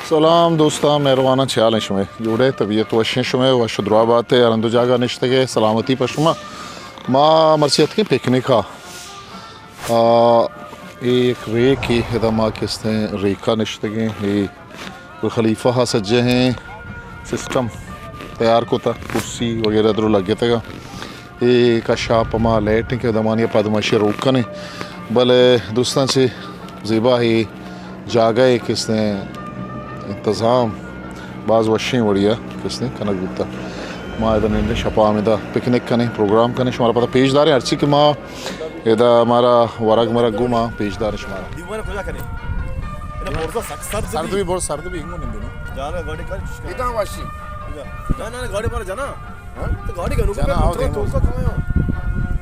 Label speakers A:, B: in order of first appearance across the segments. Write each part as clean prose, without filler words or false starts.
A: सलाम दोस्ता मेहरबाना ख्याल शुमे जुड़े तबीयत वशें शुमे वश दुआबात अरंदो जागा निश्तगे सलामती पशुमा माँ मरसियत के पिकनिक एक रे की हदमा किस्ते रेखा निश्तगे ये खलीफा हा सज्जे हैं सिस्टम तैयार को था कुर्सी वगैरह दरो लगे थे ये कशा पमा लेट के दमानिया पदमाशी रोकने भले दोस्तान से ज़ेबा ही जागा है किसने इंतज़ाम बाज़ वशी बढ़िया किसने कनक गुत्ता माँ इधर निंदे शपा में दा पिकनिक कने प्रोग्राम कने शुमारा पता पेशदार है अर्ची कि माँ इधर हमारा वरग मरग गु माँ पेशदार है शुमारा सर्द भी बहुत सर्द भी इंगो निंदे ना
B: जाना गाड़ी कर
A: इधर वशी
B: जाना गाड़ी पर जाना तो गाड़ी का
A: जाना आओ देखो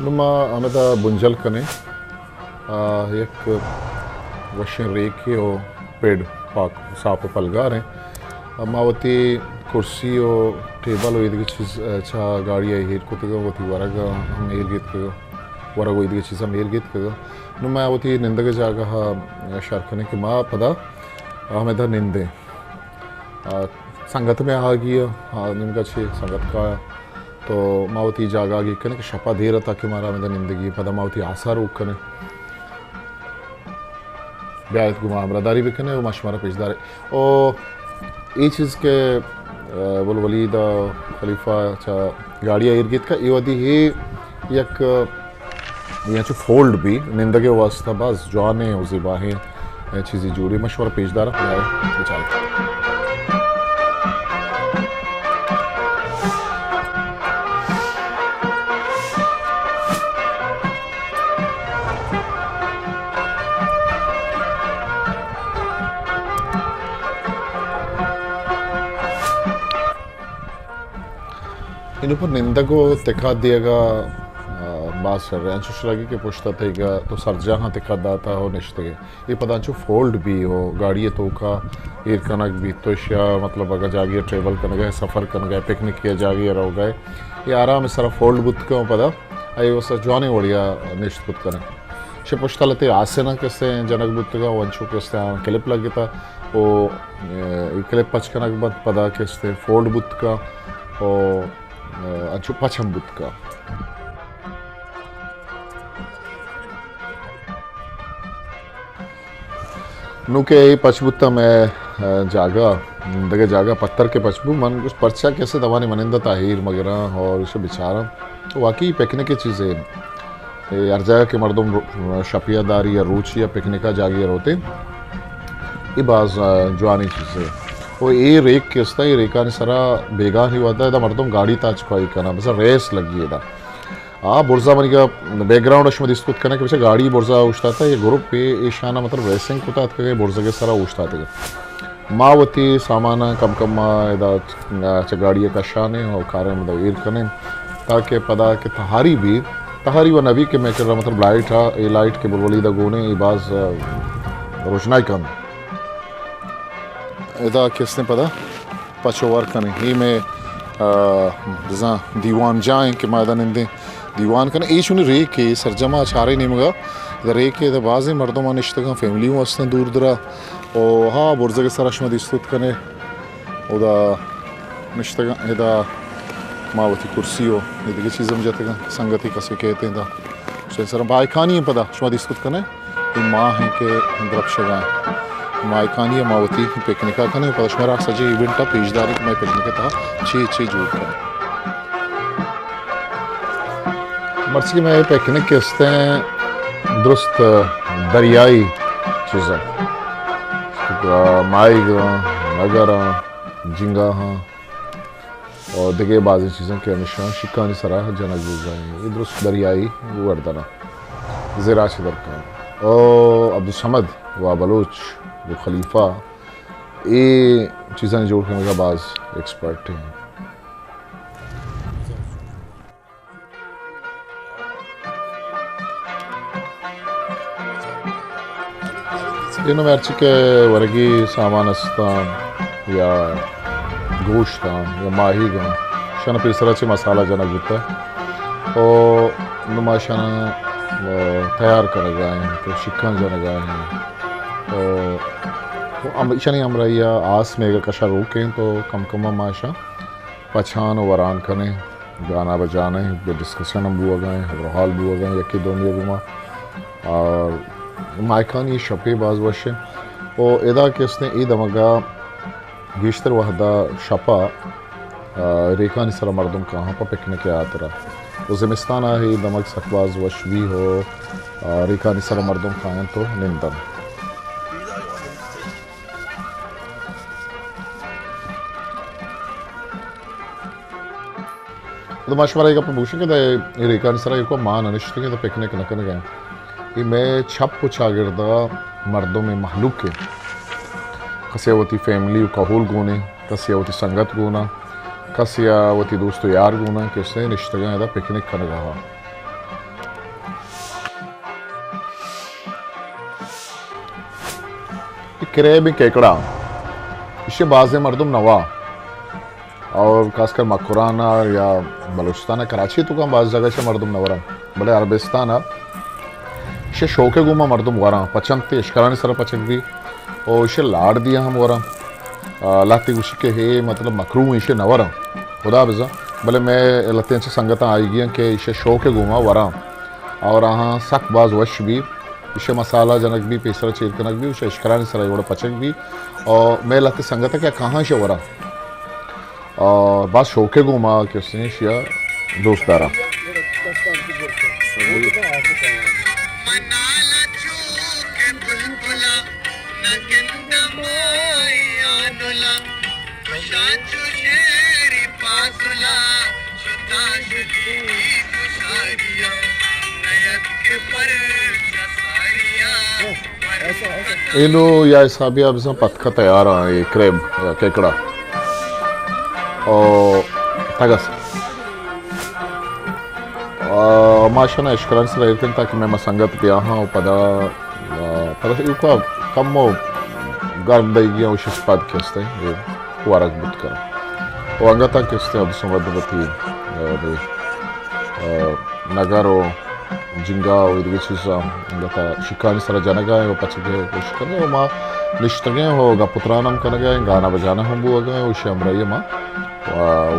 A: नुमा हमें दा बुंजल कने एक वशन रेखे और पेड़ पाक साफ पलगार हैं मावती कुर्सी और टेबल और इधर चीज़ अच्छा गाड़ी है हेड को तो वो थी वरग हम एल गीत का वरग वो इधर चीज़ हम एल गीत का नु मैं वो थी निंदा के जागा शर्खने की माँ पता हमें था निंदे संगत में आ गई हाँ निम्का छे संगत का तो मावती जागा आगे कने कि शपा दे रहा था कि मारा हमें था निंदगी पता मावती आसार उक कने ब्यायत गुमा बरदारी भी कने वो मशमारा पेशदार है और ये चीज़ के बोल वलीद खलीफा अच्छा गाड़िया इर्गित का ये वादी है एक यहाँ जो फोल्ड भी निंदगे वास्ता बस जाने उसे बाहें चीज़ें जोड़ी मशवरा पेशदार है बेचारे इन ऊपर निंदा को तिखा दिएगा बात कर रहे हैं शुशरागी के पुश्ता थेगा तो सरजा हाँ तिखा दाता हो निश्ते ये पता चो फोल्ड भी हो गाड़ी तो का ईर कनक भी तो या मतलब अगर जागिए ट्रेवल करने गए सफ़र करने गए पिकनिक किया जागिए रहो गए ये आराम से सारा फोल्ड बुत क्यों पता आई वो सजवाने बढ़िया निश्त बुत करें शे पुश्ता लेते आसे ना किससे जनक बुत का वंशों किससे क्लिप लगे था वो क्लिप पच कनक बंद पता किससे फोल्ड बुत का और अच्छो पछम बुत का नुके पचबुत्ता में जागा दगे जागा पत्थर के पचबू मन कुछ पर्चा कैसे दवाने मनिंदा ताहिर वगैरह और उसे बेचारा तो वाकई पिकनिक की चीज़ें हर जगह के मर्दों शपियादारी या रूची या पिकनिका जागिए होते ये बाज जवानी चीज़ें वो ये रेक किस्ता ये रेका ने सारा बेगान ही होता है मर्दों गाड़ी ताज खोई करना बस रेस लगी है बुर्जा बनी का बैकग्राउंड अश्म दिस्तुत करने के पीछे गाड़ी बुर्जा उछता था ये ग्रुप पे ईशाना मतलब रेसिंग कुता के बुर्जा के सारा उछता था मावती सामाना कम कम इदा अच्छा गाड़ी का शाने और कारें मतलब ईर कने ताकि पता कि तहारी व नबी के मैं कर रहा मतलब लाइट हा ये लाइट के बुलवली दा गोने ये बाज रोशनाई कम इदा किसने पता पचोवर कने ही में जहाँ दीवान जाएं कि मैदान इंदे दीवान कने ईश उन्हें रे के सरजमा छारे नहीं मगा रे के बाज़ मर्दों मान इश्तगा फैमिली वास्ते दूर दरा और हाँ बुर्ज़ के सरश में दिस्तुत कने उदा निश्तगा इदा मावती कुर्सी हो इधर की चीज़ें मुझे तक संगति कसे कहते हैं दा सर भाई खानी है पता शुमा दिस्तुत कने ये माँ है के द्रपशगा माई खानी है मावती पिकनिका कने पता शुमारा सजे इवेंट का पेशदारी मैं पिकनिक था छे जोड़ कर मर्सी में पिकनिक के दुरुस्त दरियाई चीज़ें माई नगर झिंगा हाँ और दिखे बाज़ी चीज़ें के निशान शिकानी सराह जनक गुजाएंगे ये दुरुस्त दरियाई वर्दना ज़रा शिदर का और अब्दुल समद व बलोच वो खलीफा ये चीज़ें जोड़ करने का बाज़ एक्सपर्ट हैं इन्हों में अर्ची के वर्गी सामान अस्तान या गोश्त या माही गा शाना पिसरा चे मसाला जना गुता और नुमाशाना तैयार कर गए तो शिकन जन गए तो शनि अमरैया आस में कशा रोकें तो कम कम माशा पछान वरान करें गाना बजाने डिस्कशन हम बुआ गए हॉल बुआ गए यकी दोनिया बुमा और मायकान ये शपे बाज वशे और इदा किसने ईद अमगा गिश्तर वहदा शपा रेखा निसरा मर्दम कहाँ पर पिकनिक आतरा वो ज़िमिस्तान है दमक सकबाज वश भी हो रेखा निसरा मर्दम कहाँ तो निंदम तो मशवरा का प्रभूषण के ये रेखा निसरा एक मान अनिश्चित के तो पिकनिक न करने गए ये मैं छप कुछ आगिरदा मर्दों में महलूक के कसियावती फैमिली कहूल गुने कसियावती संगत गुना कसियावती दोस्तों यार गुना किसने निश्चित दा पिकनिक करने रहा किराए में केकड़ा इसे बाज़ मर्दम नवा और खासकर मकुराना या बलूचिस्तान कराची तो कम बाज़ जगह से मर्दम नवरा बड़े अरबिस्तान इसे शौके गुमा मर्दम वरा पचंद थे इश्करानी सर पचक भी और इसे लाड़ दिया हम वरा लाती उसी के है मतलब मकरू इसे नवरा खुदा बजा भले मैं लते अच्छे संगत आई गई कि इसे शौके गुमा वरा और हाँ सक बाज वश भी इसे मसाला जनक भी पेसरा चीर कनक भी उसे इश्करानी सर बड़ा पचक भी और मैं लते संगत क्या कहाँ से वरा और बात शौके गुमा कि उसने शिया दोस्तारा इनो या हिसाबी अब सब पत्का तैयार है क्रेब या केकड़ा और तगस माशा ना इश्करान से रहते ताकि मैं मसंगत पे हाँ पदा युका कम गर्म दई गया उस पद किसते ये वारक बुत कर और अंगता किसते अब समझबती नगरो जिंगा और इधर चीज़ा अंगता शिकानी सर जनगा है वो पचके कुछ करने वो माँ निश्चितगे होगा पुत्रानम करने गए गाना बजाना हम बुआ गए उसे हम रही माँ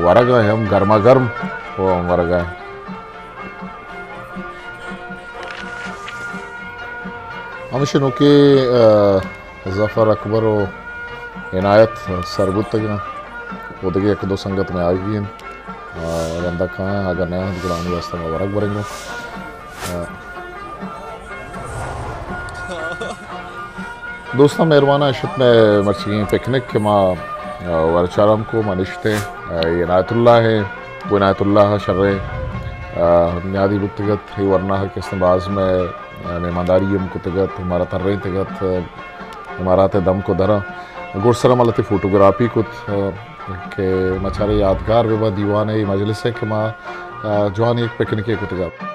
A: वारा गए हम गर्मा गर्म वो हम वारा गए हम शनो के ज़फ़र अकबर और इनायत सरबुत तक वो देखिए एक दो संगत में आ गई हैं रंदा कहाँ अगर नया गुलामी वास्ते में वरक बरेंगे दोस्तों मेहरबाना अशत में मर्ची पिकनिक के माँ वरचारम को मनिश्ते ये नायतुल्लाह है वो नायतुल्लाह शर्रे बुनियादी बुतगत ही वरना है किसने बाज में मेहमानदारी हमको तगत हमारा तर्रे तगत हमारा ते दम को धरा गुरसरा मलती फोटोग्राफी को के मचारे यादगार बेबा दीवाने मजलिस है कि माँ जवान एक पिकनिक को तगत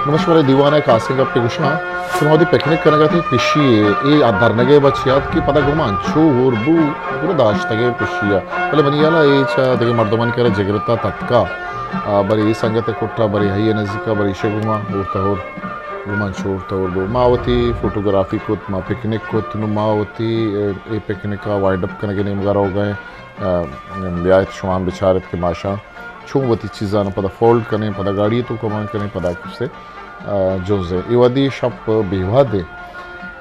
A: नमस्कार दीवाना कासिंग अपने कुछ हाँ सुनाओ दी पिकनिक करने गए थे पिशी ये धरने गए बच्चियात की पता घुमान छूर बू पूरा दाश्त गए पिशिया पहले बनी याला ये चा देखे मर्दमन के जगरता तत्का बरी संगत कुट्टा बरी है नज़ीका बरी शे घुमा उड़ता हो घुमान छोड़ तोड़ बू मावती फोटोग्राफी कुत माँ पिकनिक कुत नु मावती ये पिकनिक का वाइंड अप करने के नेम गारा हो गए ब्याह शुमाम बिचारत के माशा छू वती चीज़ा न पता फोल्ड करने पता गाड़ी तो कमान करने पता किससे जोजे इवादी शप बेवा दे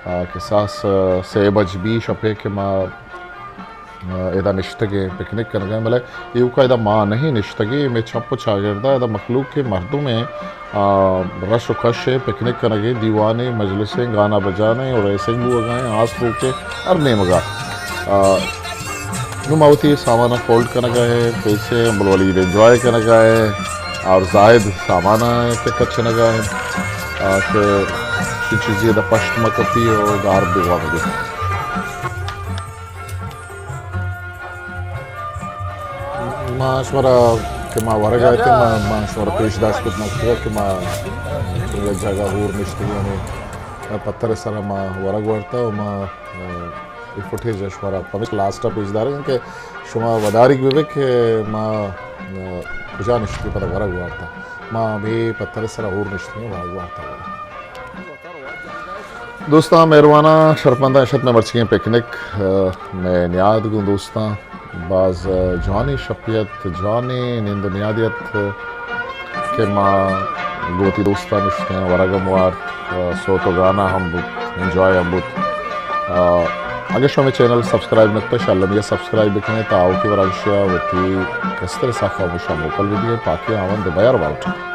A: के सास से बज भी शपे के माँ इदा निश्तगे पिकनिक कर गए मतलब यू का इदा माँ नहीं निश्तगे मैं छप छागिरदा इदा मखलूक के मर्दों में रश खश पिकनिक कर गए दीवाने मजलिसें गाना बजाने और ऐसे ही वो गए आस रोके और नेमगा नुमावती सामान फोल्ड करना है पैसे बोलवाली एंजॉय करना है और जायद सामान के कच्चे नगा है के चीज़ें द पश्ट मकपी और गार बिगवा मुझे माशवरा के माँ वरग आए थे माशवरा पेश दाश कुछ नक्तिया कि माँ एक जगह और निश्चित यानी पत्थर सारा माँ वरग वरता और माँ फुटेज अश्वरा पमिक लास्ट पेज दार कि शुमा वदारिक विवेक माँ पूजा निश्चित पर वरग वरता माँ भी पत्थर सारा और निश्चित वरग वरता दोस्ता मेहरबाना शरपंदा अशत में मर्ची पिकनिक में नियाद गुं दोस्ता बाज जवानी शपियत जवानी निंद नियादियत के माँ गोती दोस्ता निश्चित वरगम वार सो तो गाना हम एंजॉय हम अगर शो में चैनल सब्सक्राइब नक्ता शालम या सब्सक्राइब बिकने ताऊ की वराशिया वती कस्तर साखा मुशा मोकल वीडियो पाकि आवन दे बायर बाउट